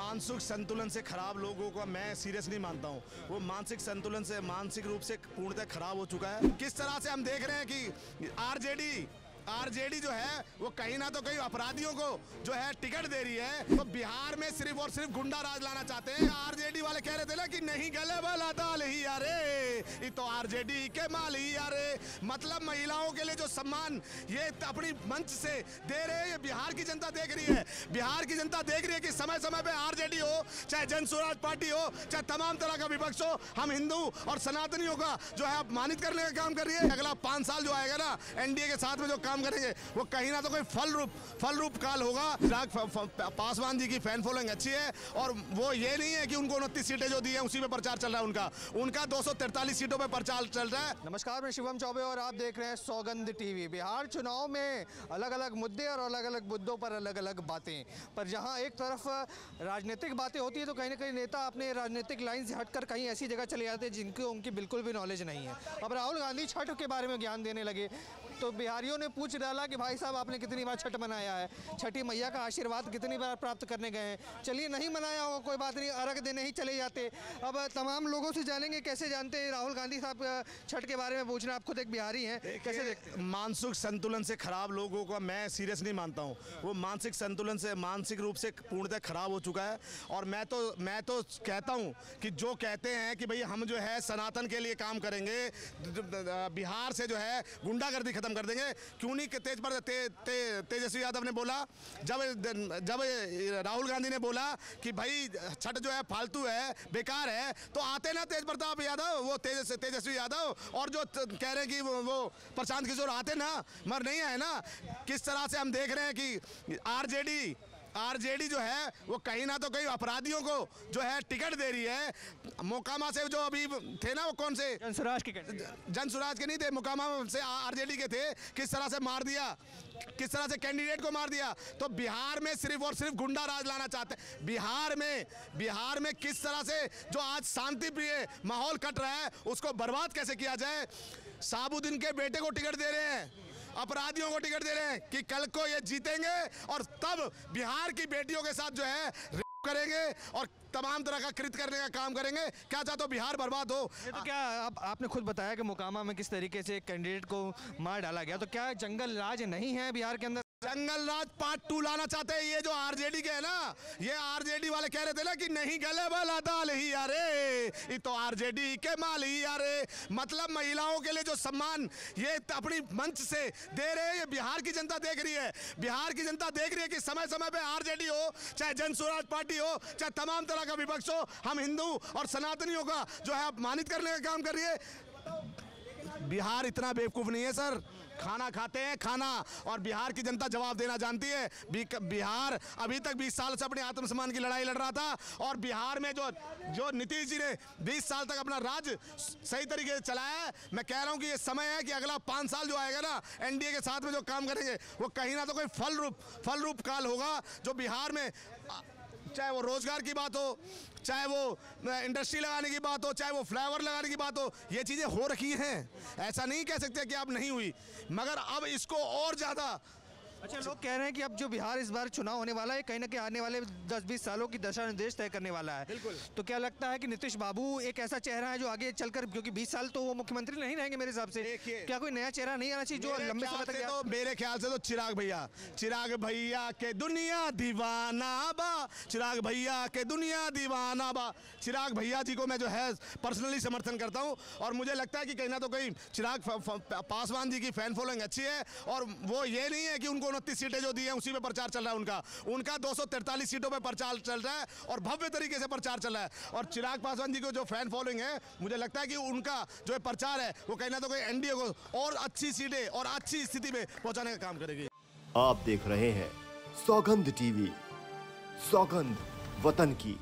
मानसिक संतुलन से खराब लोगों को मैं सीरियस नहीं मानता हूँ। वो मानसिक संतुलन से मानसिक रूप से पूर्णतः खराब हो चुका है। किस तरह से हम देख रहे हैं कि आरजेडी जो है वो कहीं ना तो कहीं अपराधियों को जो है टिकट दे रही है। तो बिहार में सिर्फ और सिर्फ गुंडा राज लाना चाहते हैं। आरजेडी वाले कह रहे थे ना कि नहीं गले वाला दाल ही यारे, ये तो आरजेडी के माल ही यारे। मतलब महिलाओं के लिए जो सम्मान ये अपनी मंच से दे रहे हैं, ये बिहार की जनता देख रही है। बिहार की जनता देख रही है कि समय समय पे आरजेडी हो, चाहे जन स्वराज पार्टी हो, चाहे तमाम तरह का विपक्ष हो, हम हिंदू और सनातनियों का जो है अपमानित करने का काम कर रही है। अगला 5 साल जो आएगा ना एनडीए के साथ में जो काम करेंगे वो कहीं ना तो कोई फल रूप काल होगा। पासवान जी की फैन फॉलोइंग अच्छी है और वो ये नहीं है कि उनको 29 सीटें जो दी है उसी पे प्रचार चल रहा है। उनका 243 सीटों पे प्रचार चल रहा है। नमस्कार, मैं शिवम चौबे और आप देख रहे हैं सौगंध टीवी। बिहार चुनाव में अलग अलग मुद्दे और अलग अलग मुद्दों पर अलग अलग बातें, पर जहां एक तरफ राजनीतिक बातें होती है तो कहीं ना कहीं नेता अपने राजनीतिक लाइन से हटकर कहीं ऐसी जगह चले जाते हैं जिनको उनकी बिल्कुल भी नॉलेज नहीं है। अब राहुल गांधी छठ के बारे में ज्ञान देने लगे तो बिहारियों ने पूछ डाला कि भाई साहब आपने कितनी बार छठ मनाया है, छठी मैया का आशीर्वाद कितनी बार प्राप्त करने गए हैं। चलिए नहीं मनाया हो कोई बात नहीं, अर्घ देने ही चले जाते। अब तमाम लोगों से जानेंगे कैसे जानते हैं राहुल गांधी साहब छठ के बारे में पूछना। आप खुद एक बिहारी हैं, कैसे देखते हैं? मानसिक संतुलन से खराब लोगों को मैं सीरियस नहीं मानता हूँ। वो मानसिक संतुलन से मानसिक रूप से पूर्णतः खराब हो चुका है। और मैं तो कहता हूँ कि जो कहते हैं कि भाई हम जो है सनातन के लिए काम करेंगे, बिहार से जो है गुंडागर्दी खत्म कर देंगे, क्यों नहीं तेजस्वी यादव ने बोला, जब राहुल गांधी ने बोला कि भाई छठ जो है फालतू है, बेकार है, तो आते ना तेज प्रताप यादव, वो तेजस्वी यादव, और जो कह रहे हैं कि वो प्रशांत किशोर आते ना, मगर नहीं आए ना। किस तरह से हम देख रहे हैं कि आरजेडी जो है वो कहीं ना तो कहीं अपराधियों को जो है टिकट दे रही है। मोकामा से जो अभी थे ना, वो कौन से जनसुराज के नहीं थे, मोकामा से आरजेडी के थे, किस तरह से मार दिया, किस तरह से कैंडिडेट को मार दिया। तो बिहार में सिर्फ और सिर्फ गुंडा राज लाना चाहते हैं। बिहार में किस तरह से जो आज शांति प्रिय माहौल कट रहा है उसको बर्बाद कैसे किया जाए। साबुद्दीन के बेटे को टिकट दे रहे हैं, अपराधियों को टिकट दे रहे हैं कि कल को ये जीतेंगे और तब बिहार की बेटियों के साथ जो है रेप करेंगे और तमाम तरह का कृत्य करने का काम करेंगे। क्या चाहते हो बिहार बर्बाद हो? तो क्या आपने खुद बताया कि मोकामा में किस तरीके से कैंडिडेट को मार डाला गया, तो क्या जंगल राज नहीं है बिहार के अंदर? जंगल राज पार्ट 2 लाना चाहते हैं। ये जो आरजेडी के है ना, ये आरजेडी वाले कह रहे थे ना कि नहीं गले वाला दाल ही यारे, ये तो आरजेडी के माल ही यारे। मतलब महिलाओं के लिए जो सम्मान ये अपनी मंच से दे रहे हैं, ये बिहार की जनता देख रही है। बिहार की जनता देख रही है कि समय समय पे आरजेडी हो, चाहे जन स्वराज पार्टी हो, चाहे तमाम तरह का विपक्ष हो, हम हिंदू और सनातनियों का जो है अपमानित करने का काम कर रही है। बिहार इतना बेवकूफ नहीं है सर। खाना खाते हैं खाना, और बिहार की जनता जवाब देना जानती है। बिहार अभी तक 20 साल से अपने आत्मसम्मान की लड़ाई लड़ रहा था, और बिहार में जो नीतीश जी ने 20 साल तक अपना राज सही तरीके से चलाया है। मैं कह रहा हूं कि ये समय है कि अगला 5 साल जो आएगा ना एनडीए के साथ में जो काम करेंगे वो कहीं ना तो कोई फल रूप काल होगा। जो बिहार में चाहे वो रोजगार की बात हो, चाहे वो इंडस्ट्री लगाने की बात हो, चाहे वो फ्लाईओवर लगाने की बात हो, ये चीज़ें हो रखी हैं। ऐसा नहीं कह सकते कि अब नहीं हुई, मगर अब इसको और ज़्यादा। अच्छा, लोग कह रहे हैं कि अब जो बिहार इस बार चुनाव होने वाला है कहीं ना कहीं आने वाले 10-20 सालों की दिशा निर्देश तय करने वाला है। बिल्कुल। तो क्या लगता है कि नीतीश बाबू एक ऐसा चेहरा है जो आगे चलकर, क्योंकि 20 साल तो वो मुख्यमंत्री नहीं रहेंगे मेरे हिसाब से, क्या कोई नया चेहरा नहीं आना चाहिए जो लंबे समय तक? तो मेरे ख्याल से तो चिराग भैया के दुनिया दीवाना बा, चिराग भैया के दुनिया दीवाना बा। चिराग भैया जी को मैं जो है पर्सनली समर्थन करता हूँ, और मुझे लगता है कि कहीं ना तो कहीं चिराग पासवान जी की फैन फॉलोइंग अच्छी है, और वो ये नहीं है कि उनको 29 सीटें जो दी हैं उसी पे प्रचार चल रहा है। उनका 243 सीटों पे प्रचार चल रहा है और भव्य तरीके से प्रचार चल रहा है। और चिराग पासवान जी को जो फैन फॉलोइंग है, मुझे लगता है कि उनका जो प्रचार है वो कहीं ना तो कहीं एनडीए को और अच्छी सीटें और अच्छी स्थिति में पहुंचाने का काम करेगी। आप देख रहे हैं सौगंध टीवी, सौगंध वतन की।